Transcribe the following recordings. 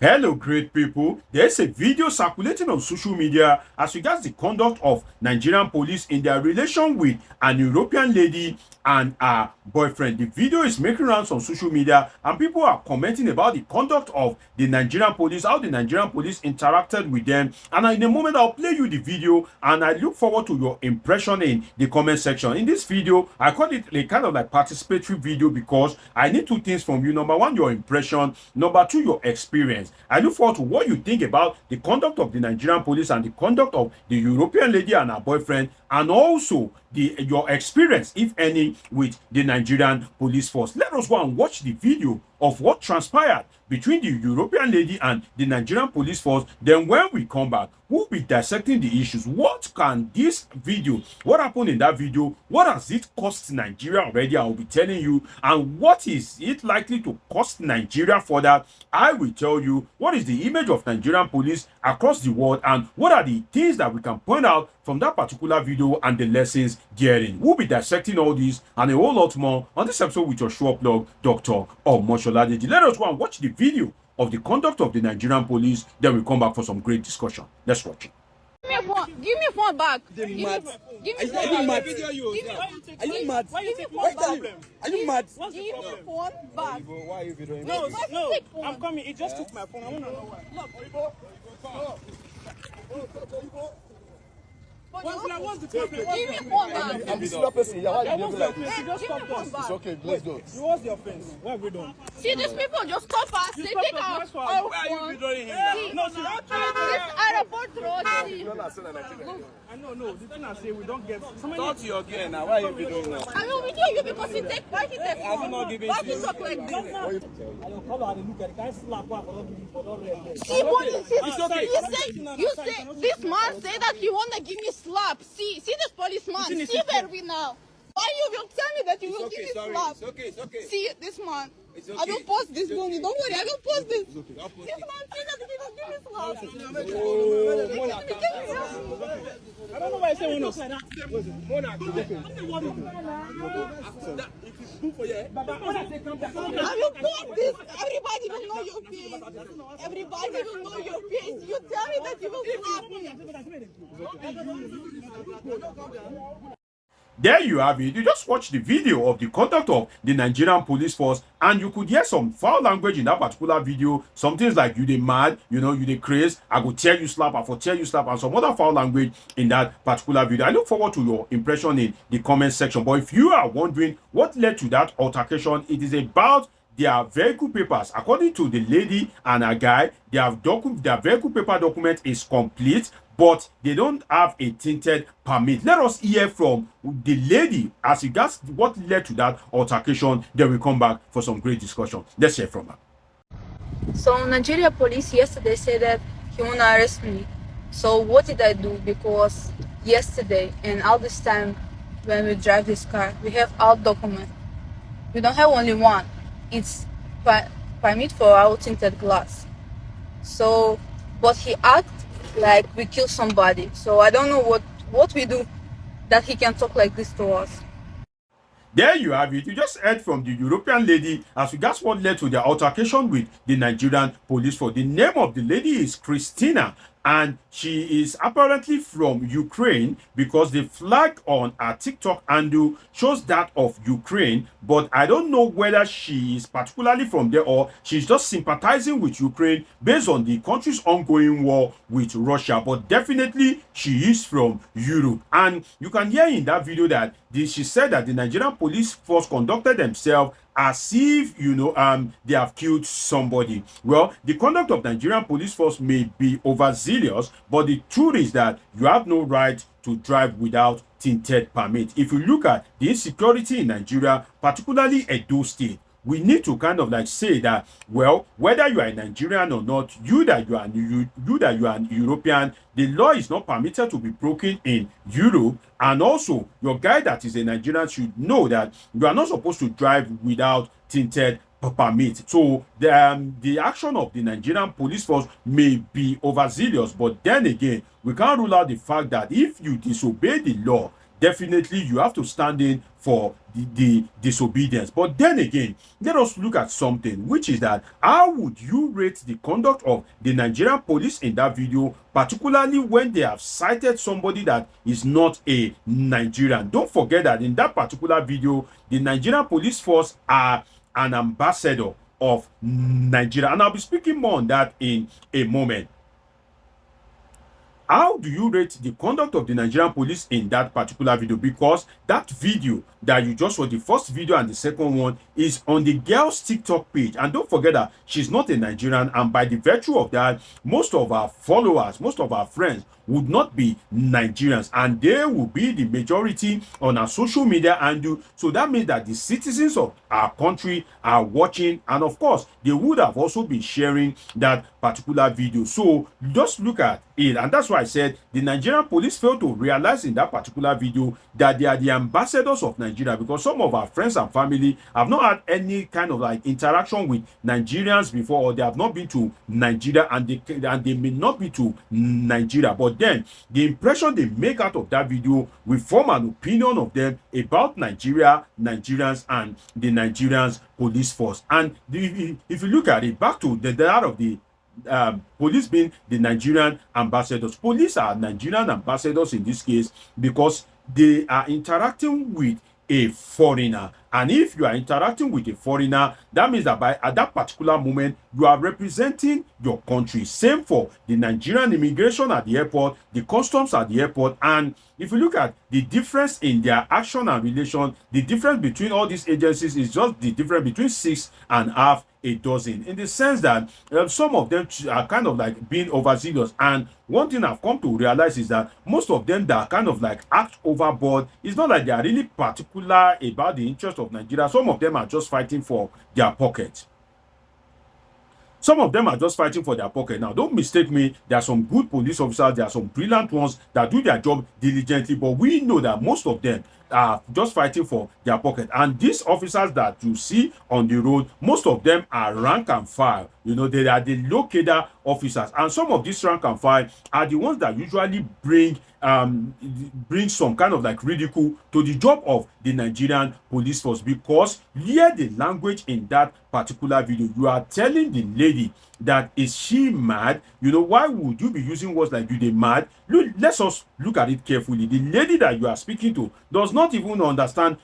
Hello, great people. There's a video circulating on social media as regards the conduct of Nigerian police in their relation with an European lady and her boyfriend. The video is making rounds on social media and people are commenting about the conduct of the Nigerian police, how the Nigerian police interacted with them. And in a moment, I'll play you the video and I look forward to your impression in the comment section. In this video, I call it a kind of like participatory video because I need two things from you. Number one, your impression. Number two, your experience. I look forward to what you think about the conduct of the Nigerian police and the conduct of the European lady and her boyfriend, and also your experience, if any, with the Nigerian police force. Let us go and watch the video of what transpired between the European lady and the Nigerian police force. Then when we come back, we'll be dissecting the issues. What can this video, what happened in that video, what has it cost Nigeria already? I will be telling you. And what is it likely to cost Nigeria for that? I will tell you. What is the image of Nigerian police across the world, and what are the things that we can point out from that particular video and the lessons therein. We'll be dissecting all these and a whole lot more on this episode with your show blog, Dr. Omosholade. Let us go and watch the video of the conduct of the Nigerian police. Then we come back for some great discussion. Let's watch it. Give me a phone. Give me a phone back. Give me mad. Give me Are you mad? Are you mad? Why you take my problem? Are you mad? Give me phone back. Why are you doing No, no. I'm coming. It just took my phone. I want to know why. What's the problem? Give me phone back. I'm the senior person. Yeah, why are you doing like this? You just Give me stopped phone us. back. It's okay, let's do it. What's the offense? What have we done? See, these people just stop us. They take our phone. No, see, This airport road. See. I know, no. The thing I say, we don't get. Talk to your girl now. Why are you doing now? I will video you because he take. Why he take phone? not giving Why to he talk like this? I don't come out and look at it. Can't slap one for not real. See what he said. It's okay. You say this man say that he wanna give me slap. See this policeman. See where we now. Why you will tell me that you will give me slap? It's okay. See this man. It's okay. I will post this money. Don't worry, I will post this. It's okay. I'll post This it. man say that he will give me slap. I don't know why I say one of that. I will post this. Everybody will know your face. Everybody will know your face. You tell me that you will slap me. There you have it. You just watch the video of the conduct of the Nigerian police force, and you could hear some foul language in that particular video. Some things like you dey mad, you dey crazy, I go tear you slap, I for tear you slap, and some other foul language in that particular video. I look forward to your impression in the comment section. But if you are wondering what led to that altercation, it is about their vehicle papers. According to the lady and a guy, their vehicle paper document is complete, but they don't have a tinted permit. Let us hear from the lady as regards what led to that altercation. Then we come back for some great discussion. Let's hear from her. So Nigeria police yesterday said that he wanna arrest me. So what did I do? Because yesterday and all this time when we drive this car, we have all documents. We don't have only one. It's permit for our tinted glass. So, but he act like we kill somebody. So I don't know what we do that he can talk like this to us. There you have it. You just heard from the European lady as regards what led to the altercation with the Nigerian police force. The name of the lady is Christiana, and she is apparently from Ukraine because the flag on her TikTok handle shows that of Ukraine, but I don't know whether she is particularly from there or she's just sympathizing with Ukraine based on the country's ongoing war with Russia. But definitely she is from Europe, and you can hear in that video that she said that the Nigerian police force conducted themselves as if they have killed somebody. Well, the conduct of Nigerian police force may be overzealous, but the truth is that you have no right to drive without tinted permit. If you look at the insecurity in Nigeria, particularly Edo State, we need to kind of like say that, well, whether you are a Nigerian or not, you that you are an European, the law is not permitted to be broken in Europe. And also, your guy that is a Nigerian should know that you are not supposed to drive without tinted permit. So the action of the Nigerian police force may be overzealous, but then again, we can't rule out the fact that if you disobey the law, definitely you have to stand in for the disobedience. But then again, let us look at something, which is that how would you rate the conduct of the Nigerian police in that video, particularly when they have cited somebody that is not a Nigerian? Don't forget that in that particular video, the Nigerian police force are an ambassador of Nigeria, and I'll be speaking more on that in a moment. How do you rate the conduct of the Nigerian police in that particular video? Because that video that you just saw, the first video and the second one, is on the girl's TikTok page. And don't forget that she's not a Nigerian, and by the virtue of that, most of our followers, most of our friends would not be Nigerians, and they will be the majority on our social media handle. So that means that the citizens of our country are watching, and of course they would have also been sharing that particular video. So just look at it, and that's why I said the Nigerian police failed to realize in that particular video that they are the ambassadors of Nigeria, because some of our friends and family have not had any kind of like interaction with Nigerians before, or they have not been to Nigeria, and they may not be to Nigeria, but then the impression they make out of that video will form an opinion of them about Nigeria, Nigerians, and the Nigerians police force. And if you look at it, back to the that of the police being the Nigerian ambassadors. Police are Nigerian ambassadors in this case because they are interacting with a foreigner. And if you are interacting with a foreigner, that means that at that particular moment, you are representing your country. Same for the Nigerian immigration at the airport, the customs at the airport. And if you look at the difference in their action and relation, the difference between all these agencies is just the difference between 6.5 a dozen, in the sense that some of them are kind of like being overzealous. And one thing I've come to realize is that most of them that are kind of like act overboard, it's not like they are really particular about the interest of Nigeria. Some of them are just fighting for their pocket. Some of them are just fighting for their pocket. Now, don't mistake me. There are some good police officers. There are some brilliant ones that do their job diligently. But we know that most of them are just fighting for their pocket. And these officers that you see on the road, most of them are rank and file. You know, they are the low cadre officers. And some of these rank and file are the ones that usually bring some kind of like ridicule to the job of the Nigerian police force, because hear the language in that particular video. You are telling the lady that, is she mad? You know, why would you be using words like, you dey mad? Look, let us look at it carefully. The lady that you are speaking to does not even understand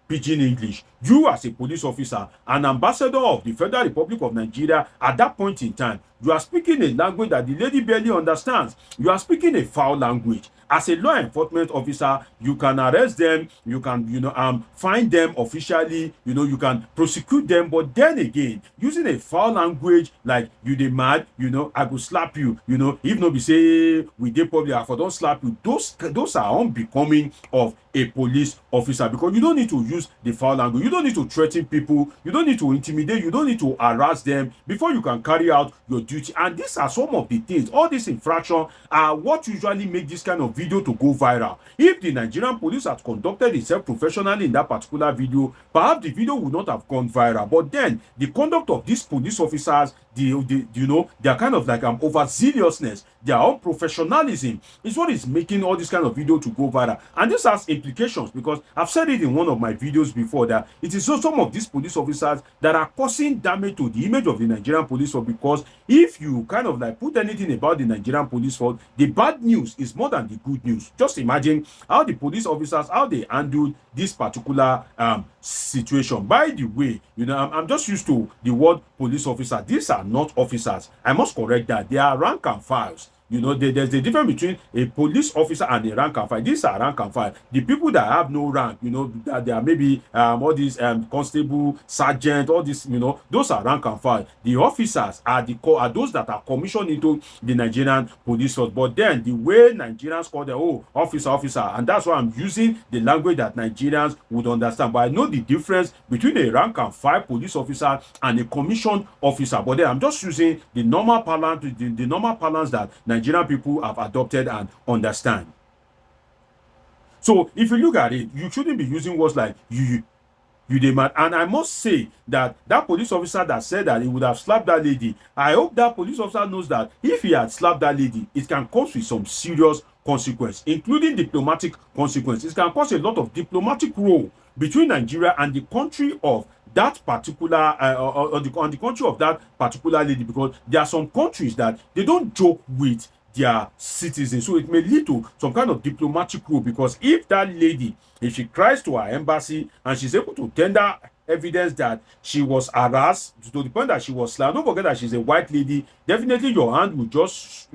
pidgin English. You, as a police officer, an ambassador of the Federal Republic of Nigeria, at that point in time, you are speaking a language that the lady barely understands. You are speaking a foul language. As a law enforcement officer, you can arrest them, you can, find them officially, you can prosecute them. But then again, using a foul language like, you dey mad, I go slap you, if no be say we dey public, I for don't slap you. Those are unbecoming of a police officer, because you don't need to use the foul language. You don't need to threaten people. You don't need to intimidate. You don't need to harass them before you can carry out your duty. And these are some of the things. All these infractions are what usually make this kind of video to go viral. If the Nigerian police had conducted itself professionally in that particular video, perhaps the video would not have gone viral. But then the conduct of these police officers, their kind of like overzealousness, their unprofessionalism is what is making all this kind of video to go viral. And this has implications, because I've said it in one of my videos before that it is so some of these police officers that are causing damage to the image of the Nigerian police force, because if you kind of like put anything about the Nigerian police force, the bad news is more than the good news. Just imagine how the police officers, how they handled this particular situation. By the way, I'm just used to the word police officer. These are not officers. I must correct that. They are rank and files. There's a difference between a police officer and a rank and file. These are rank and file. The people that have no rank, that they are maybe all these constable, sergeant, all this, those are rank and file. The officers are those that are commissioned into the Nigerian police force. But then the way Nigerians call them, officer, and that's why I'm using the language that Nigerians would understand. But I know the difference between a rank and file police officer and a commissioned officer. But then I'm just using the normal parlance, the normal parlance that Nigerian people have adopted and understand. So if you look at it, you shouldn't be using words like you dey mad. And I must say that police officer that said that he would have slapped that lady, I hope that police officer knows that if he had slapped that lady, it can cause with some serious consequence, including diplomatic consequences. It can cause a lot of diplomatic row between Nigeria and the country of that particular or the country of that particular lady, because there are some countries that they don't joke with their citizens. So it may lead to some kind of diplomatic rule, because if that lady, if she cries to her embassy and she's able to tender evidence that she was harassed to the point that she was slammed, don't forget that she's a white lady, definitely your hand will just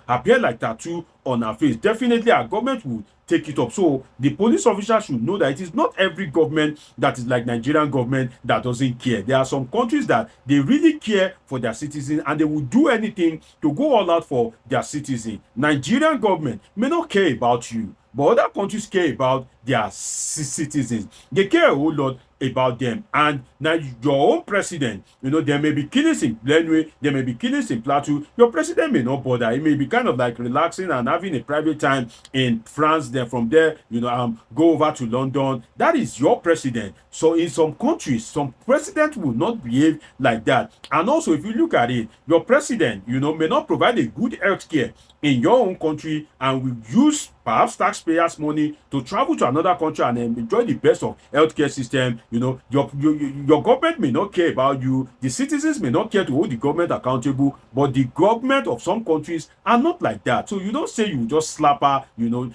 appear like tattoo on her face. Definitely our government will take it up. So the police officer should know that it is not every government that is like Nigerian government that doesn't care. There are some countries that they really care for their citizens and they will do anything to go all out for their citizens. Nigerian government may not care about you, but other countries care about their citizens. They care a whole lot about them. And now your own president, there may be killings in Benue, there may be killings in Plateau. Your president may not bother. He may be kind of like relaxing and having a private time in France. Then from there, go over to London. That is your president. So in some countries, some president will not behave like that. And also, if you look at it, your president, may not provide a good health care in your own country and will use perhaps taxpayers' money to travel to another country and enjoy the best of healthcare system. Your government may not care about you. The citizens may not care to hold the government accountable, but the government of some countries are not like that. So you don't say you just slap her,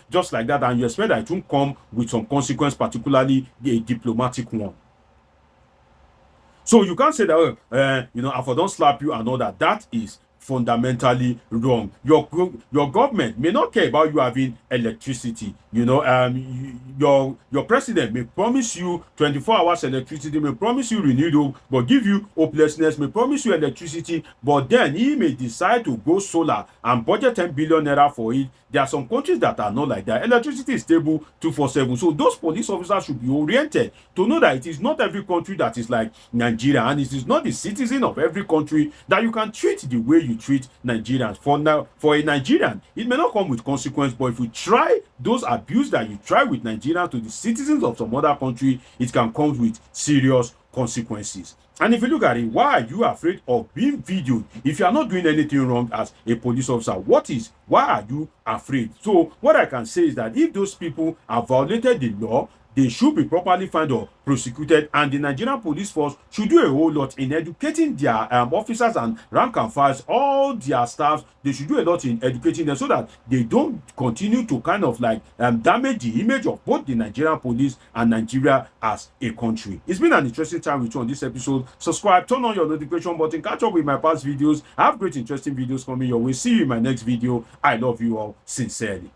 just like that, and you expect that it won't come with some consequence, particularly a diplomatic one. So you can't say that, if I don't slap you and all that. That is fundamentally wrong. Your government may not care about you having electricity. Your president may promise you 24 hours electricity, may promise you renewed hope, but give you hopelessness, may promise you electricity, but then he may decide to go solar and budget 10 billion naira for it. There are some countries that are not like that. Electricity is stable 247. So those police officers should be oriented to know that it is not every country that is like Nigeria, and it is not the citizen of every country that you can treat the way you treat Nigerians. For a Nigerian, it may not come with consequence, but if you try those abuse that you try with Nigerians to the citizens of some other country, it can come with serious consequences. And if you look at it, why are you afraid of being videoed? If you are not doing anything wrong as a police officer, why are you afraid? So what I can say is that if those people have violated the law, they should be properly fined or prosecuted, and the Nigerian police force should do a whole lot in educating their officers and rank and files, all their staffs. They should do a lot in educating them so that they don't continue to kind of like damage the image of both the Nigerian police and Nigeria as a country. It's been an interesting time with you on this episode. Subscribe, turn on your notification button, catch up with my past videos. I have great interesting videos coming your way. See you in my next video. I love you all sincerely.